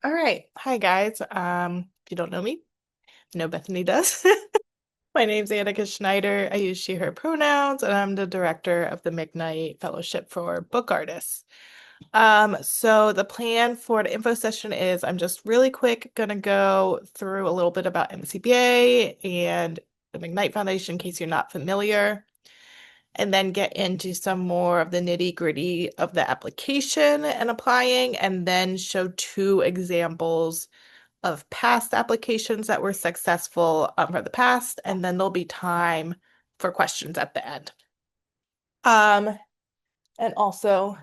All right. Hi, guys. If you don't know me, I know Bethany does. My name's Annika Schneider. I use she, her pronouns, and I'm the director of the McKnight Fellowship for Book Artists. So the plan for the info session is I'm just really quick gonna go through a little bit about MCBA and the McKnight Foundation in case you're not familiar, and then get into some more of the nitty-gritty of the application and applying, and then show two examples of past applications that were successful for the past, and then there'll be time for questions at the end. Um, and also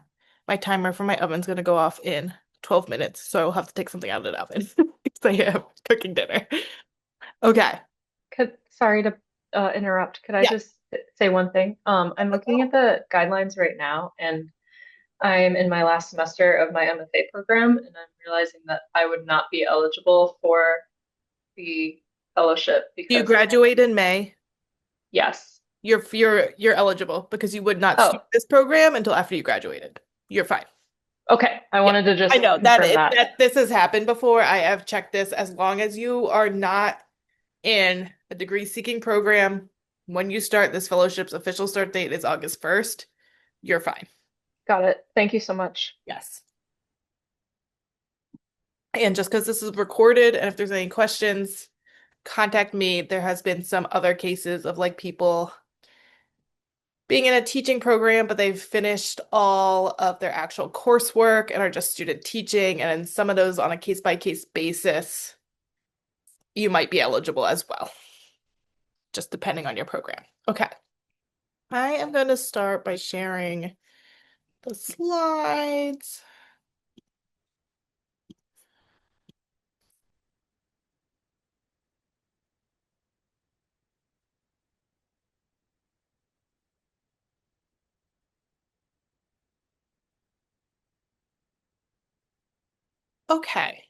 my timer for my oven's gonna go off in 12 minutes, so I'll have to take something out of the oven because I am cooking dinner. Okay. Sorry to interrupt. Could I Yeah. just say one thing? I'm looking at the guidelines right now, and I'm in my last semester of my MFA program, and I'm realizing that I would not be eligible for the fellowship You because graduate in May. yes. You're eligible because you would not start Oh, this program until after you graduated. You're fine. okay. I Yeah, wanted to I just know that confirm that. that this has happened before. I have checked this. As long as you are not in a degree seeking program, when you start this fellowship's official start date is August 1st, you're fine. Got it. Thank you so much. Yes. And just because this is recorded, and if there's any questions, contact me. There has been some other cases of like people being in a teaching program, but they've finished all of their actual coursework and are just student teaching. And in some of those on a case-by-case basis, you might be eligible as well, just depending on your program. Okay. I am going to start by sharing the slides. Okay.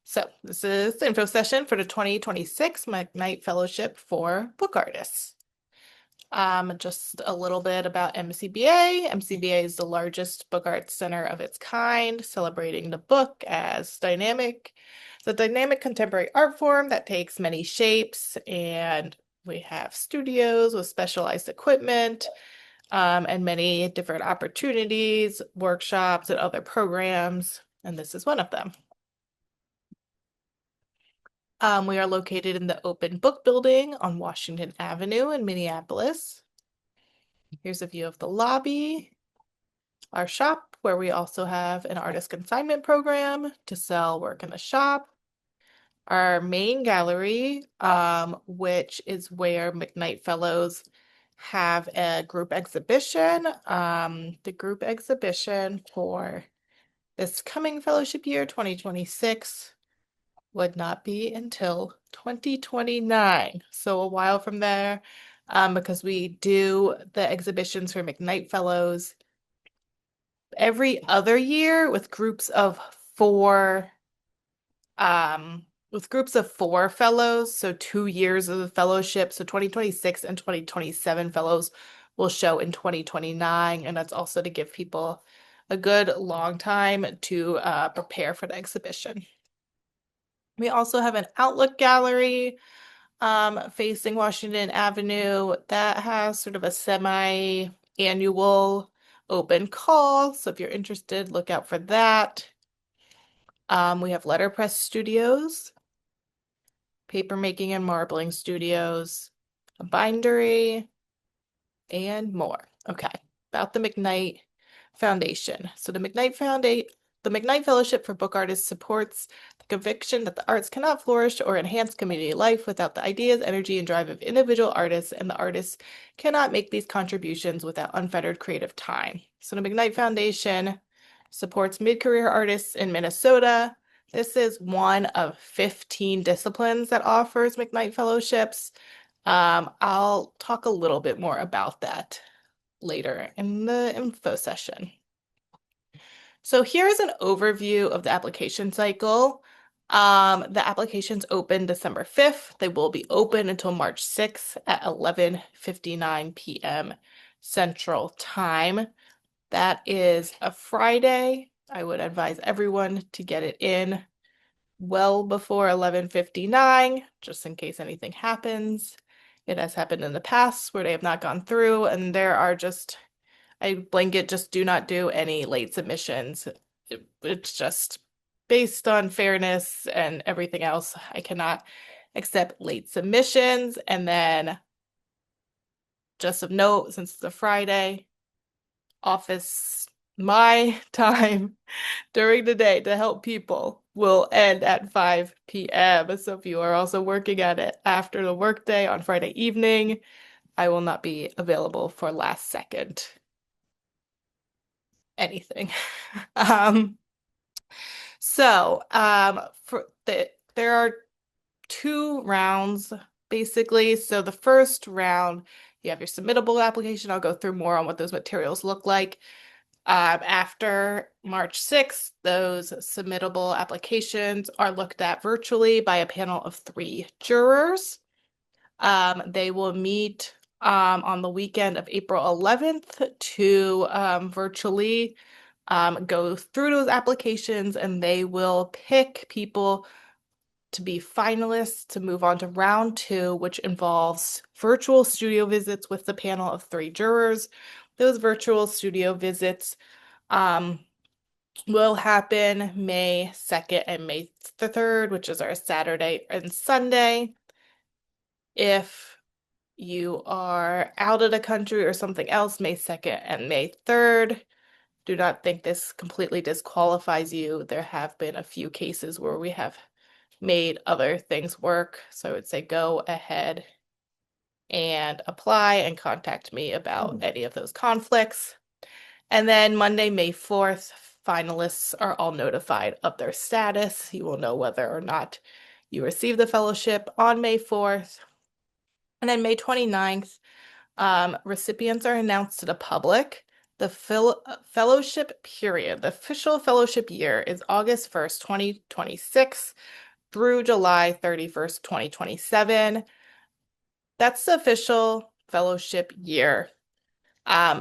So this is the info session for the 2026 McKnight Fellowship for Book Artists. Just a little bit about MCBA. MCBA is the largest book arts center of its kind, celebrating the book as dynamic. It's a dynamic contemporary art form that takes many shapes, and we have studios with specialized equipment, and many different opportunities, workshops, and other programs, and this is one of them. We are located in the Open Book Building on Washington Avenue in Minneapolis. Here's a view of the lobby, our shop, where we also have an artist consignment program to sell work in the shop. Our main gallery, which is where McKnight Fellows have a group exhibition. The group exhibition for this coming fellowship year, 2026, would not be until 2029. So a while from there, because we do the exhibitions for McKnight Fellows every other year with groups of four fellows, so 2 years of the fellowship. So 2026 and 2027 fellows will show in 2029, and that's also to give people a good long time to prepare for the exhibition. We also have an outlook gallery facing Washington Avenue that has sort of a semi-annual open call. So if you're interested, look out for that. We have letterpress studios, paper making and marbling studios, a bindery, and more. Okay, about the McKnight Foundation. So the McKnight Fellowship for Book Artists supports the conviction that the arts cannot flourish or enhance community life without the ideas, energy, and drive of individual artists, and the artists cannot make these contributions without unfettered creative time. So the McKnight Foundation supports mid-career artists in Minnesota. This is one of 15 disciplines that offers McKnight Fellowships. I'll talk a little bit more about that later in the info session. So here's an overview of the application cycle. The applications open December 5th. They will be open until March 6th at 11:59 p.m. Central Time. That is a Friday. I would advise everyone to get it in well before 11:59, just in case anything happens. It has happened in the past where they have not gone through, and there are just, I blanket just do not do any late submissions. It's just based on fairness and everything else. I cannot accept late submissions. And then, just of note, since it's a Friday, office, my time during the day to help people will end at 5 p.m. So if you are also working at it after the workday on Friday evening, I will not be available for last second anything. Um, there are two rounds basically. So the first round, you have your submittable application. I'll go through more on what those materials look like. After March 6th, those submittable applications are looked at virtually by a panel of 3 jurors. They will meet on the weekend of April 11th to virtually go through those applications, and they will pick people to be finalists to move on to round two, which involves virtual studio visits with the panel of 3 jurors. Those virtual studio visits um, will happen May 2nd and May 3rd, which is our Saturday and Sunday. If you are out of the country or something else, May 2nd and May 3rd. Do not think this completely disqualifies you. There have been a few cases where we have made other things work. So I would say go ahead and apply and contact me about any of those conflicts. And then Monday, May 4th, finalists are all notified of their status. You will know whether or not you receive the fellowship on May 4th. And then May 29th, recipients are announced to the public. The fellowship period, the official fellowship year is August 1st, 2026 through July 31st, 2027. That's the official fellowship year.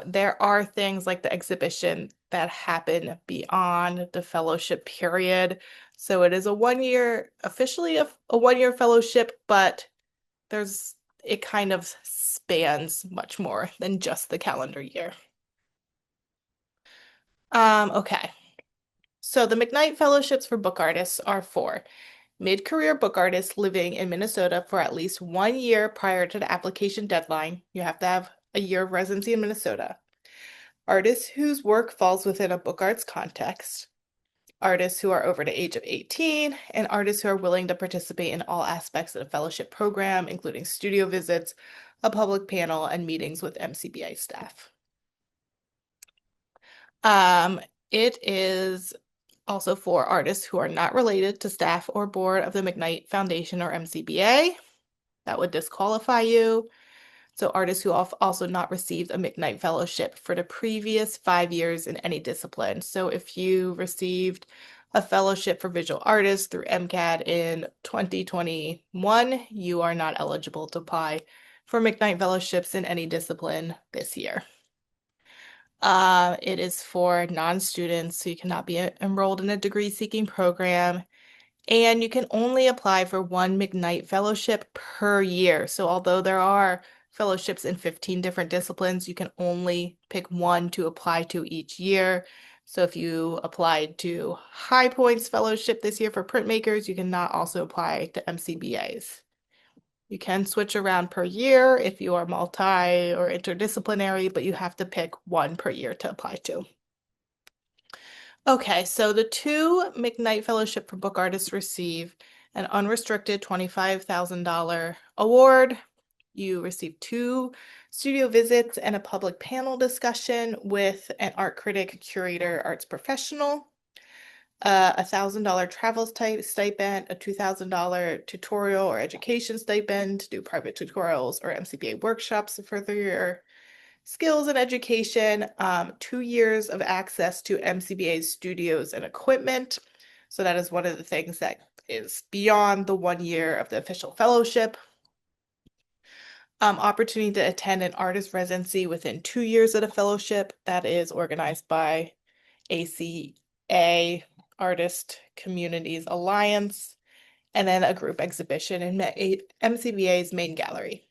There are things like the exhibition that happen beyond the fellowship period. So it is a 1 year, officially a 1 year fellowship, but it kind of spans much more than just the calendar year. Okay. So the McKnight Fellowships for book artists are for mid-career book artists living in Minnesota for at least 1 year prior to the application deadline. You have to have a year of residency in Minnesota. Artists whose work falls within a book arts context. Artists who are over the age of 18, and artists who are willing to participate in all aspects of the fellowship program, including studio visits, a public panel, and meetings with MCBA staff. Um, it is also for artists who are not related to staff or board of the McKnight Foundation or MCBA. That would disqualify you. So artists who have also not received a McKnight Fellowship for the previous 5 years in any discipline. So if you received a fellowship for visual artists through MCAD in 2021, you are not eligible to apply for McKnight Fellowships in any discipline this year. It is for non-students, so you cannot be enrolled in a degree-seeking program, and you can only apply for one McKnight Fellowship per year. So although there are fellowships in 15 different disciplines, you can only pick one to apply to each year. So if you applied to High Points Fellowship this year for printmakers, you cannot also apply to MCBAs. You can switch around per year if you are multi or interdisciplinary, but you have to pick one per year to apply to. Okay, so the two McKnight Fellowship for Book Artists receive an unrestricted $25,000 award. You receive 2 studio visits and a public panel discussion with an art critic, curator, arts professional, a $1,000 travel stipend, a $2,000 tutorial or education stipend to do private tutorials or MCBA workshops to further your skills and education, 2 years of access to MCBA's studios and equipment. So that is one of the things that is beyond the 1 year of the official fellowship. Opportunity to attend an artist residency within 2 years of the fellowship. That is organized by ACA Artist Communities Alliance, and then a group exhibition in MCBA's main gallery.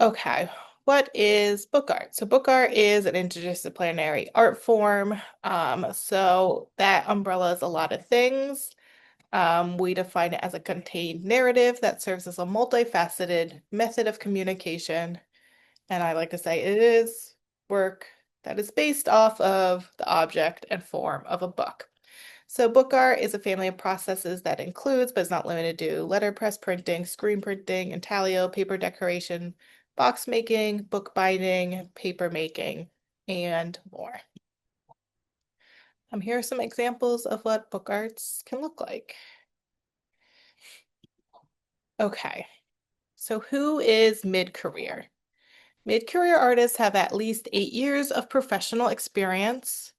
Okay, what is book art? So book art is an interdisciplinary art form. So that umbrella is a lot of things. We define it as a contained narrative that serves as a multifaceted method of communication. And I like to say it is work that is based off of the object and form of a book. So book art is a family of processes that includes, but is not limited to, letterpress printing, screen printing, intaglio, paper decoration, box making, book binding, paper making, and more. Here are some examples of what book arts can look like. Okay, so who is mid-career? Mid-career artists have at least 8 years of professional experience,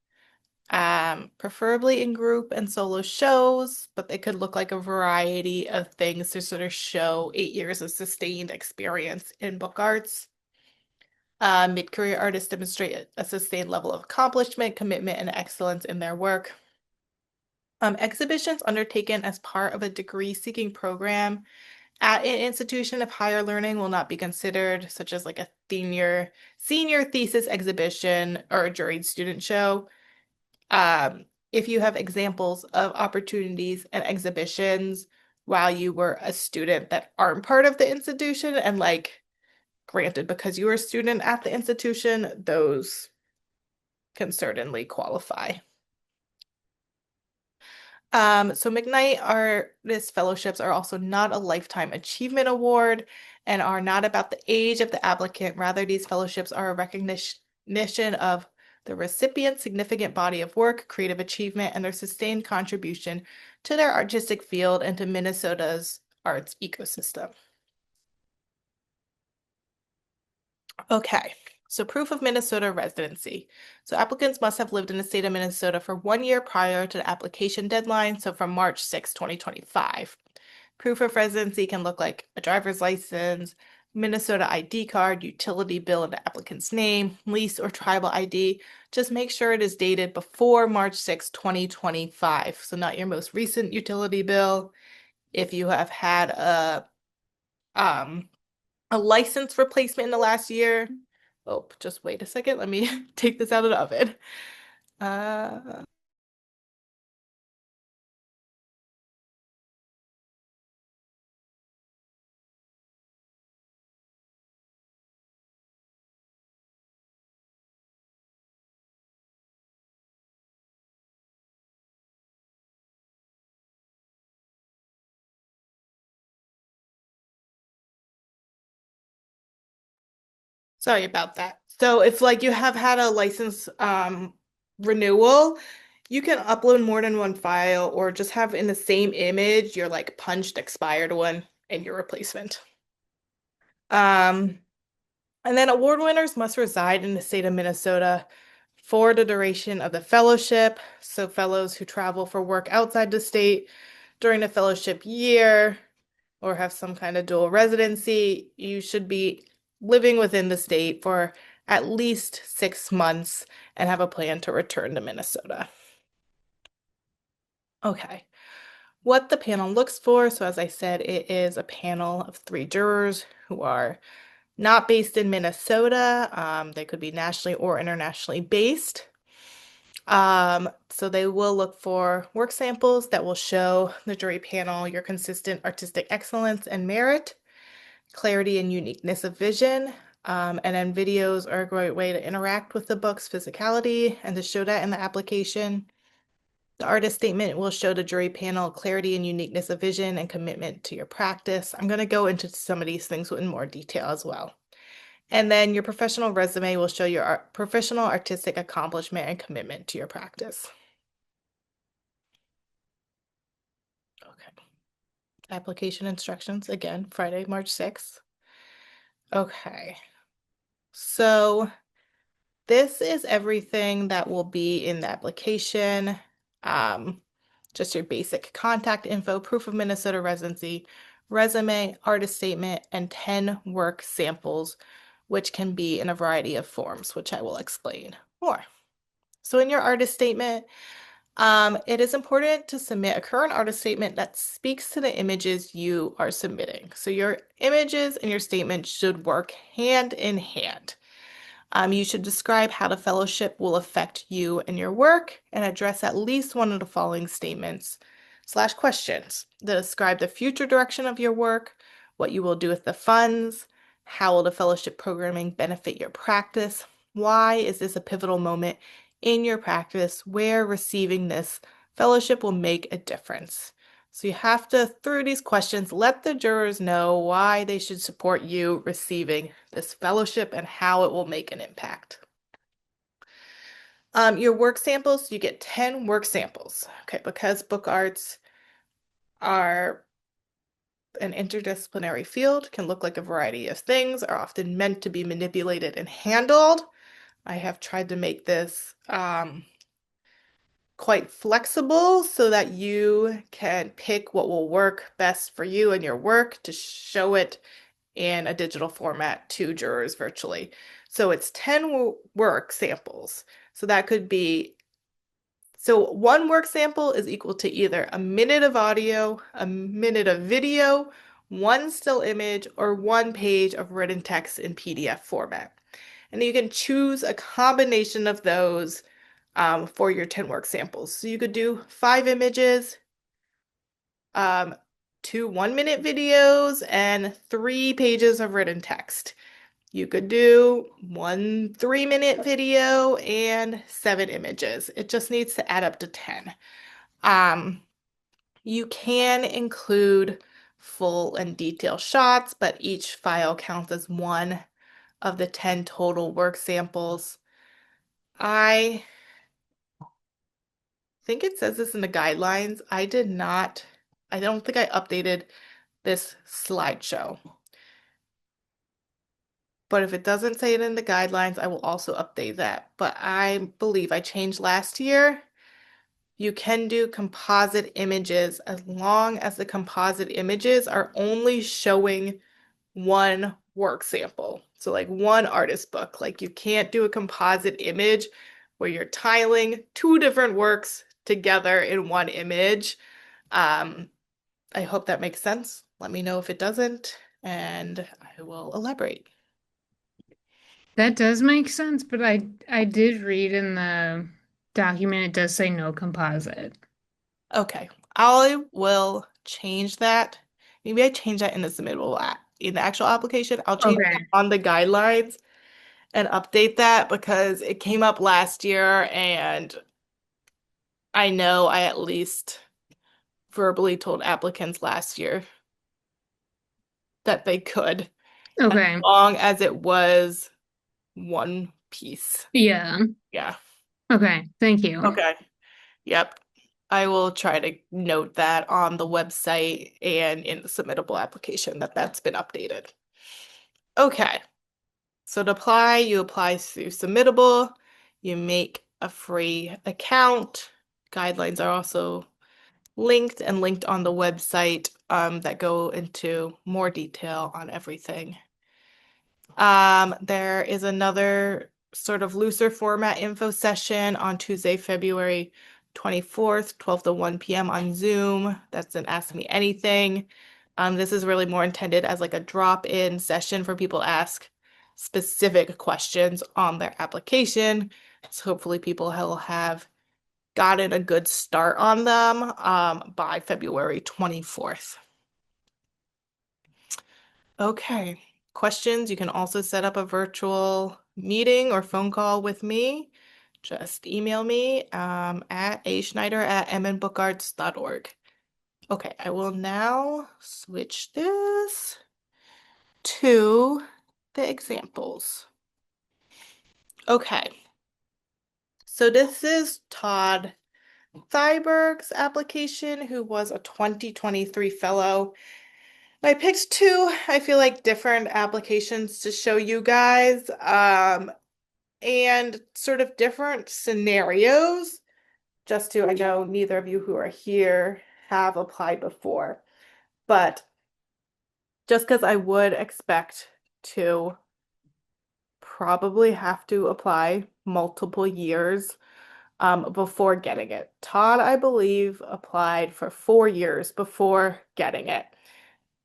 preferably in group and solo shows, but they could look like a variety of things to sort of show 8 years of sustained experience in book arts. Mid-career artists demonstrate a sustained level of accomplishment, commitment, and excellence in their work. Exhibitions undertaken as part of a degree-seeking program at an institution of higher learning will not be considered, such as like a senior thesis exhibition or a juried student show. If you have examples of opportunities and exhibitions while you were a student that aren't part of the institution and like granted because you were a student at the institution, those can certainly qualify. So McKnight Artist Fellowships are also not a lifetime achievement award and are not about the age of the applicant. Rather, these fellowships are a recognition of the recipient's significant body of work, creative achievement, and their sustained contribution to their artistic field and to Minnesota's arts ecosystem. Okay, so proof of Minnesota residency. So applicants must have lived in the state of Minnesota for 1 year prior to the application deadline, so from March 6, 2025. Proof of residency can look like a driver's license, Minnesota ID card, utility bill in the applicant's name, lease or tribal ID. Just make sure it is dated before March 6, 2025. So not your most recent utility bill. If you have had um a license replacement in the last year. Oh, just wait a second. Let me take this out of the oven. Uh, Sorry about that. So if like you have had a license renewal, you can upload more than one file or just have in the same image your like punched expired one and your replacement. Um, and then award winners must reside in the state of Minnesota for the duration of the fellowship. So fellows who travel for work outside the state during the fellowship year or have some kind of dual residency, you should be living within the state for at least 6 months and have a plan to return to Minnesota. Okay, what the panel looks for. So as I said, it is a panel of 3 jurors who are not based in Minnesota. They could be nationally or internationally based. So they will look for work samples that will show the jury panel your consistent artistic excellence and merit, clarity and uniqueness of vision. And then videos are a great way to interact with the book's physicality and to show that in the application. The artist statement will show the jury panel clarity and uniqueness of vision and commitment to your practice. I'm going to go into some of these things in more detail as well. And then your professional resume will show your professional artistic accomplishment and commitment to your practice. Okay. Application instructions, again, Friday, March 6th. Okay. So this is everything that will be in the application. Just your basic contact info, proof of Minnesota residency, resume, artist statement, and 10 work samples, which can be in a variety of forms, which I will explain more. So in your artist statement, It is important to submit a current artist statement that speaks to the images you are submitting. So your images and your statement should work hand in hand. You should describe how the fellowship will affect you and your work and address at least one of the following statements slash questions that describe the future direction of your work, what you will do with the funds, how will the fellowship programming benefit your practice, why is this a pivotal moment in your practice where receiving this fellowship will make a difference. So you have to, through these questions, let the jurors know why they should support you receiving this fellowship and how it will make an impact. Your work samples, you get 10 work samples. Okay, because book arts are an interdisciplinary field, can look like a variety of things, are often meant to be manipulated and handled. I have tried to make this quite flexible so that you can pick what will work best for you and your work to show it in a digital format to jurors virtually. So it's 10 work samples. So that could be, so one work sample is equal to either a minute of audio, a minute of video, one still image, or one page of written text in PDF format. And you can choose a combination of those for your 10 work samples. So you could do 5 images, um, 2 1-minute videos, and 3 pages of written text. You could do 1 3-minute video and 7 images. It just needs to add up to 10. Um, you can include full and detailed shots, but each file counts as one of the 10 total work samples. I think it says this in the guidelines. I don't think I updated this slideshow. But if it doesn't say it in the guidelines, I will also update that. But I believe I changed last year. You can do composite images as long as the composite images are only showing one work sample. So like one artist book. Like you can't do a composite image where you're tiling 2 different works together in one image. Um, I hope that makes sense. Let me know if it doesn't, and I will elaborate. That does make sense, but I did read in the document it does say no composite. Okay, I will change that. Maybe I change that in the submittable in the actual application. I'll change that Okay. on the guidelines and update that because it came up last year and I know I at least verbally told applicants last year that they could, as Okay. long as it was one piece. Yeah. Yeah. Okay. Thank you. Okay. Yep. I will try to note that on the website and in the submittable application that that's been updated. Okay. So to apply, you apply through submittable, you make a free account. Guidelines are also linked on the website that go into more detail on everything. There is another sort of looser format info session on Tuesday, February 24th, 12 to 1 p.m. on Zoom. That's an Ask Me Anything. This is really more intended as like a drop-in session for people to ask specific questions on their application. So hopefully people will have gotten a good start on them by February 24th. Okay. Questions? You can also set up a virtual meeting or phone call with me. Just email me at aschneider@mnbookarts.org. Okay, I will now switch this to the examples. Okay, so this is Todd Thyberg's application, who was a 2023 fellow. I picked 2, I feel like, different applications to show you guys, and sort of different scenarios, just to, I know neither of you who are here have applied before, but just because I would expect to probably have to apply multiple years before getting it. Todd, I believe, applied for 4 years before getting it.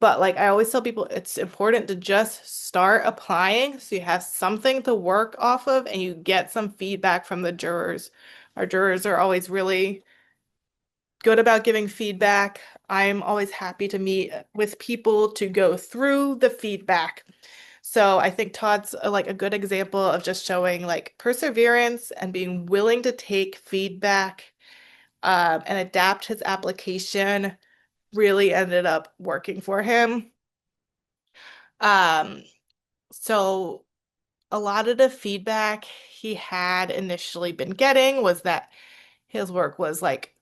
But like I always tell people, it's important to just start applying so you have something to work off of and you get some feedback from the jurors. Our jurors are always really good about giving feedback. I'm always happy to meet with people to go through the feedback. So I think Todd's like a good example of just showing like perseverance and being willing to take feedback and adapt his application really ended up working for him. Um, so a lot of the feedback he had initially been getting was that his work was like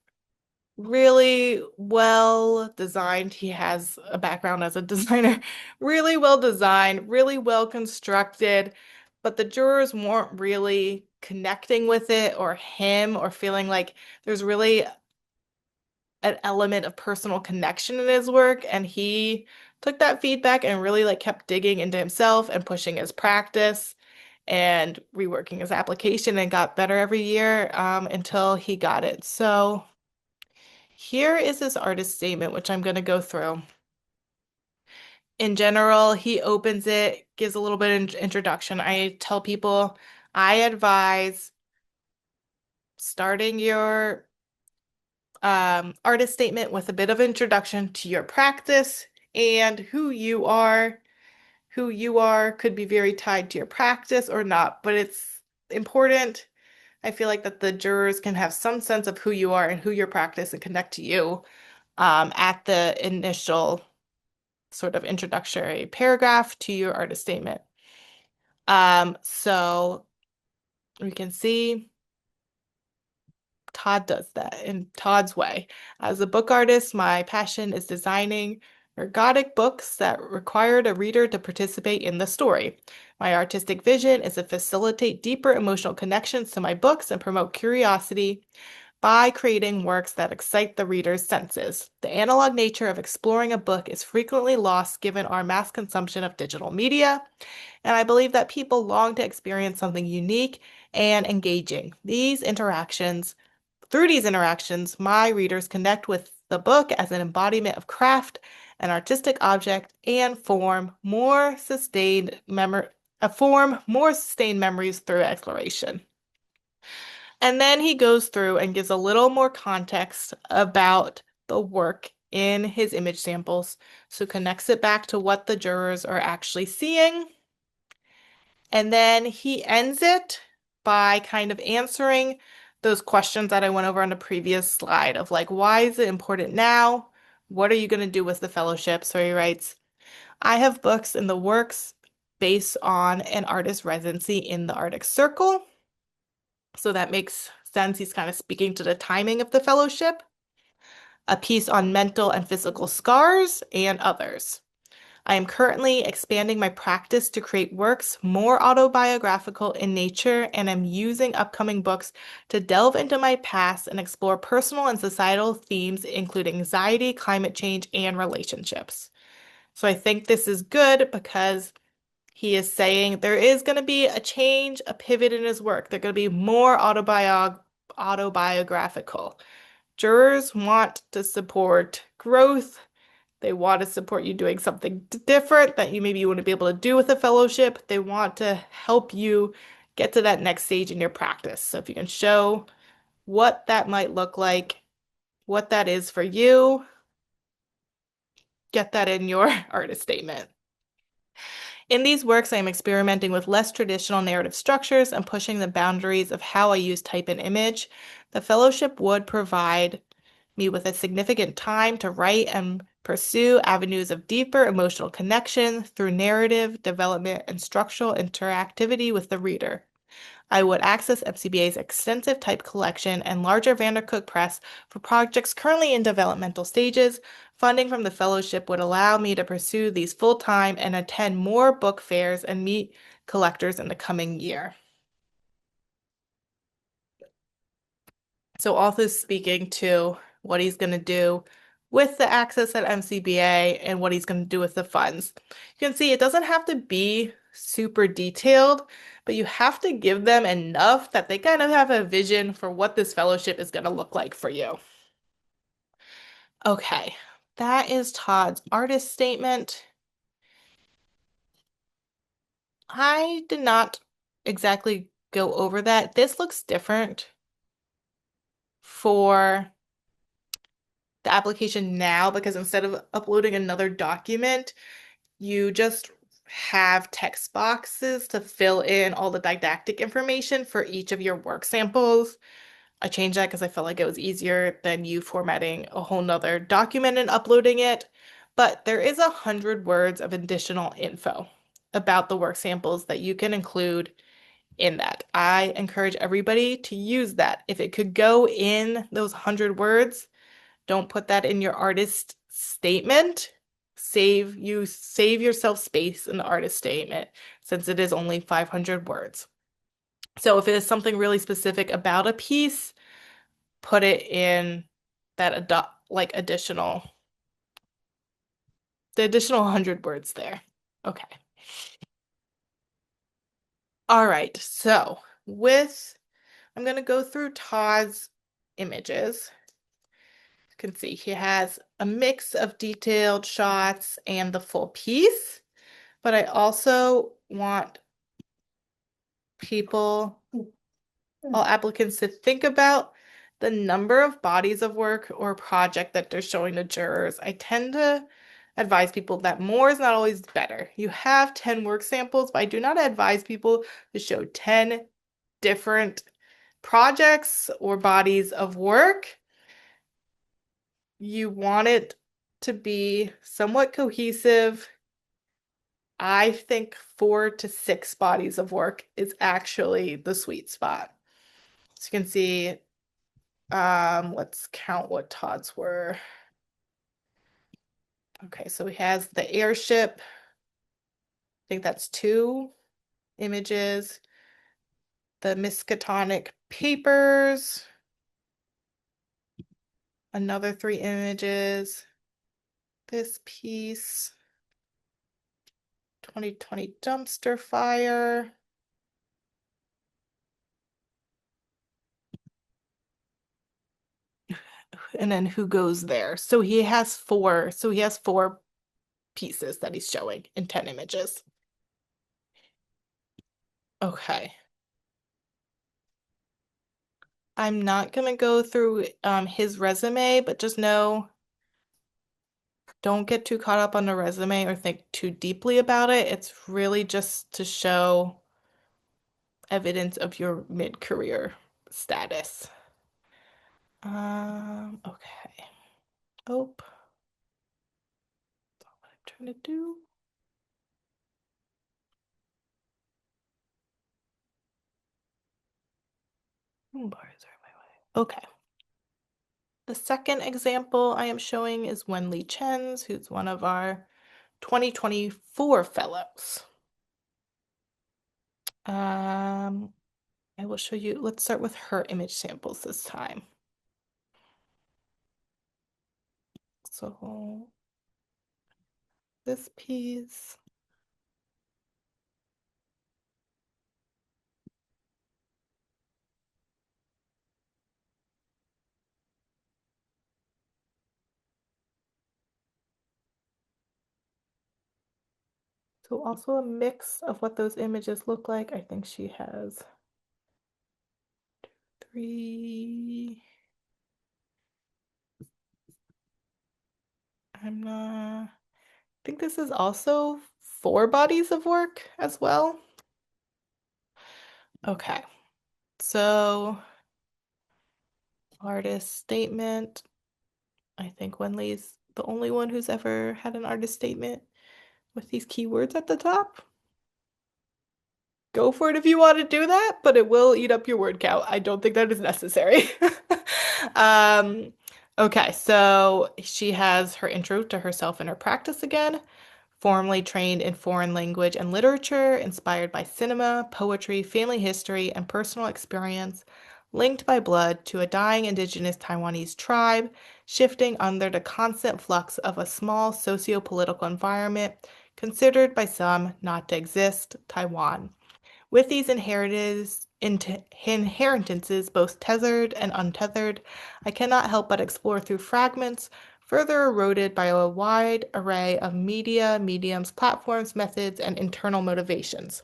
really well designed. He has a background as a designer, really well designed, really well constructed, but the jurors weren't really connecting with it or him or feeling like there's really an element of personal connection in his work. And he took that feedback and really like kept digging into himself and pushing his practice and reworking his application and got better every year until he got it. So here is his artist statement, which I'm going to go through. In general, he opens it, gives a little bit of introduction. I tell people I advise starting your artist statement with a bit of introduction to your practice and who you are. Who you are could be very tied to your practice or not, but it's important. I feel like that the jurors can have some sense of who you are and who your practice and connect to you at the initial sort of introductory paragraph to your artist statement. So we can see Todd does that in Todd's way. As a book artist, my passion is designing ergodic books that require the reader to participate in the story. My artistic vision is to facilitate deeper emotional connections to my books and promote curiosity by creating works that excite the reader's senses. The analog nature of exploring a book is frequently lost given our mass consumption of digital media, and I believe that people long to experience something unique and engaging. Through these interactions, my readers connect with the book as an embodiment of craft, an artistic object, and form more sustained memories through exploration. And then he goes through and gives a little more context about the work in his image samples, so connects it back to what the jurors are actually seeing. And then he ends it by kind of answering those questions that I went over on the previous slide of like, why is it important now? What are you going to do with the fellowship? So he writes, I have books in the works based on an artist residency in the Arctic Circle. So that makes sense. He's kind of speaking to the timing of the fellowship. A piece on mental and physical scars and others. I am currently expanding my practice to create works more autobiographical in nature and am using upcoming books to delve into my past and explore personal and societal themes, including anxiety, climate change, and relationships. So I think this is good because he is saying there is going to be a change, a pivot in his work. They're going to be more autobiographical. Jurors want to support growth. They want to support you doing something different that you maybe you wouldn't be able to do with a fellowship. They want to help you get to that next stage in your practice. So if you can show what that might look like, what that is for you, get that in your artist statement. In these works, I am experimenting with less traditional narrative structures and pushing the boundaries of how I use type and image. The fellowship would provide me with a significant time to write and pursue avenues of deeper emotional connection through narrative development and structural interactivity with the reader. I would access MCBA's extensive type collection and larger Vandercook Press for projects currently in developmental stages. Funding from the fellowship would allow me to pursue these full-time and attend more book fairs and meet collectors in the coming year. So also speaking to what he's going to do with the access at MCBA and what he's going to do with the funds. You can see it doesn't have to be super detailed, but you have to give them enough that they kind of have a vision for what this fellowship is going to look like for you. Okay, that is Todd's artist statement. I did not exactly go over that. This looks different for the application now because instead of uploading another document, you just have text boxes to fill in all the didactic information for each of your work samples. I changed that because I felt like it was easier than you formatting a whole nother document and uploading it. But there is 100 words of additional info about the work samples that you can include in that. I encourage everybody to use that. If it could go in those 100 words, don't put that in your artist statement. Save yourself space in the artist statement since it is only 500 words. So if it is something really specific about a piece, put it in that the additional 100 words there. Okay. All right. So I'm going to go through Todd's images. You can see he has a mix of detailed shots and the full piece, but I also want all applicants to think about the number of bodies of work or project that they're showing to jurors. I tend to advise people that more is not always better. You have 10 work samples, but I do not advise people to show 10 different projects or bodies of work. You want it to be somewhat cohesive. I think 4 to 6 bodies of work is actually the sweet spot. So you can see, let's count what Todd's were. Okay, so he has the airship. I think that's 2 images. The Miskatonic papers. Another 3 images. This piece. 2020 dumpster fire. And then who goes there? So he has 4. So he has 4 pieces that he's showing in 10 images. Okay. I'm not gonna go through his resume, but just know don't get too caught up on the resume or think too deeply about it. It's really just to show evidence of your mid-career status. Okay. Oh, that's what I'm trying to do. Bars are my way. Okay. The second example I am showing is Wenli Chen's, who's one of our 2024 fellows. I will show you, let's start with her image samples this time. So this piece, so also a mix of what those images look like. I think she has 3. I think this is also 4 bodies of work as well. Okay, so artist statement. I think Wenli's the only one who's ever had an artist statement with these keywords at the top. Go for it if you want to do that, but it will eat up your word count. I don't think that is necessary. Okay, so she has her intro to herself and her practice again. Formally trained in foreign language and literature, inspired by cinema, poetry, family history, and personal experience, linked by blood to a dying indigenous Taiwanese tribe, shifting under the constant flux of a small socio-political environment, considered by some not to exist, Taiwan. With these inheritances, both tethered and untethered, I cannot help but explore through fragments, further eroded by a wide array of media, mediums, platforms, methods, and internal motivations.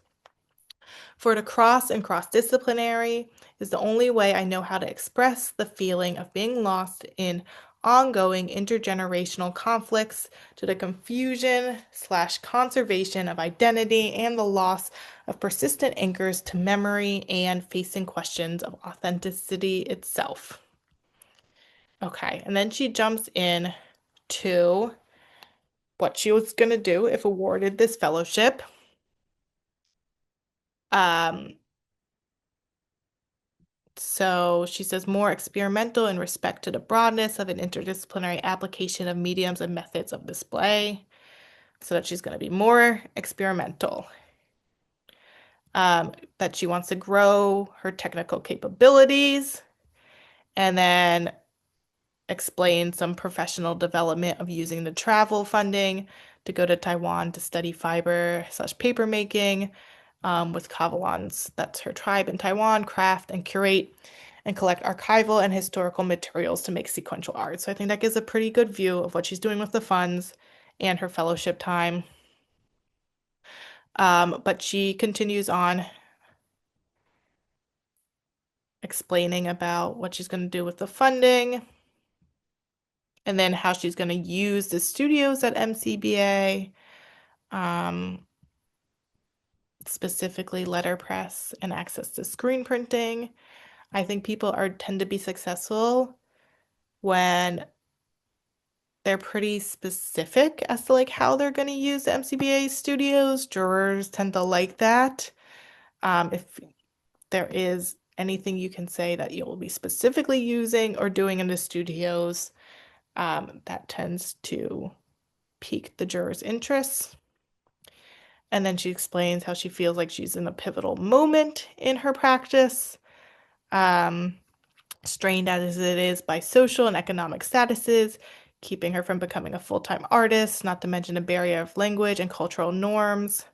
For to cross and cross-disciplinary is the only way I know how to express the feeling of being lost in ongoing intergenerational conflicts, to the confusion/conservation of identity and the loss of persistent anchors to memory and facing questions of authenticity itself. Okay, and then she jumps in to what she was going to do if awarded this fellowship. Um, So she says more experimental in respect to the broadness of an interdisciplinary application of mediums and methods of display. So that she's going to be more experimental. That she wants to grow her technical capabilities and then explain some professional development of using the travel funding to go to Taiwan to study fiber/paper making with Kavalans, that's her tribe in Taiwan, craft and curate and collect archival and historical materials to make sequential art. So I think that gives a pretty good view of what she's doing with the funds and her fellowship time. But she continues on explaining about what she's going to do with the funding and then how she's going to use the studios at MCBA, specifically letterpress and access to screen printing. I think people tend to be successful when they're pretty specific as to like how they're going to use the MCBA studios. Jurors tend to like that. If there is anything you can say that you will be specifically using or doing in the studios, that tends to pique the jurors' interests. And then she explains how she feels like she's in a pivotal moment in her practice. Um, Strained as it is by social and economic statuses, keeping her from becoming a full-time artist, not to mention a barrier of language and cultural norms.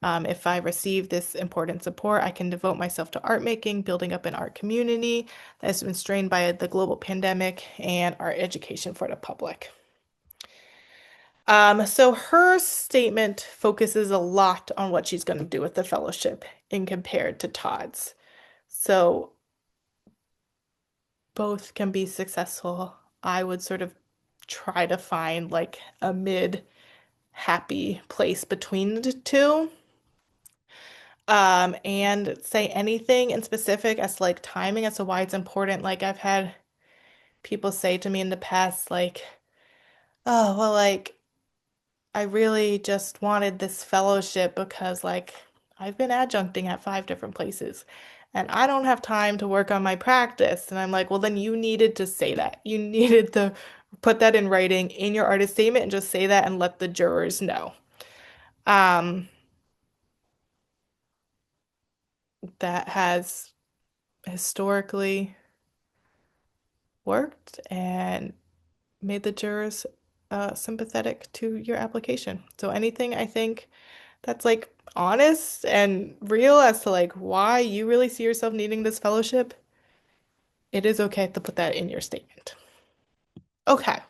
If I receive this important support, I can devote myself to art making, building up an art community that has been strained by the global pandemic and art education for the public. So her statement focuses a lot on what she's going to do with the fellowship in compared to Todd's. So both can be successful. I would sort of try to find like a mid happy place between the two. And say anything in specific as like timing as to why it's important. Like I've had people say to me in the past, like, oh, well, like I really just wanted this fellowship because like I've been adjuncting at 5 different places and I don't have time to work on my practice. And I'm like, well, then you needed to say that. You needed to put that in writing in your artist statement and just say that and let the jurors know. Um, that has historically worked and made the jurors sympathetic to your application. So anything I think that's like honest and real as to like why you really see yourself needing this fellowship, it is okay to put that in your statement. Okay.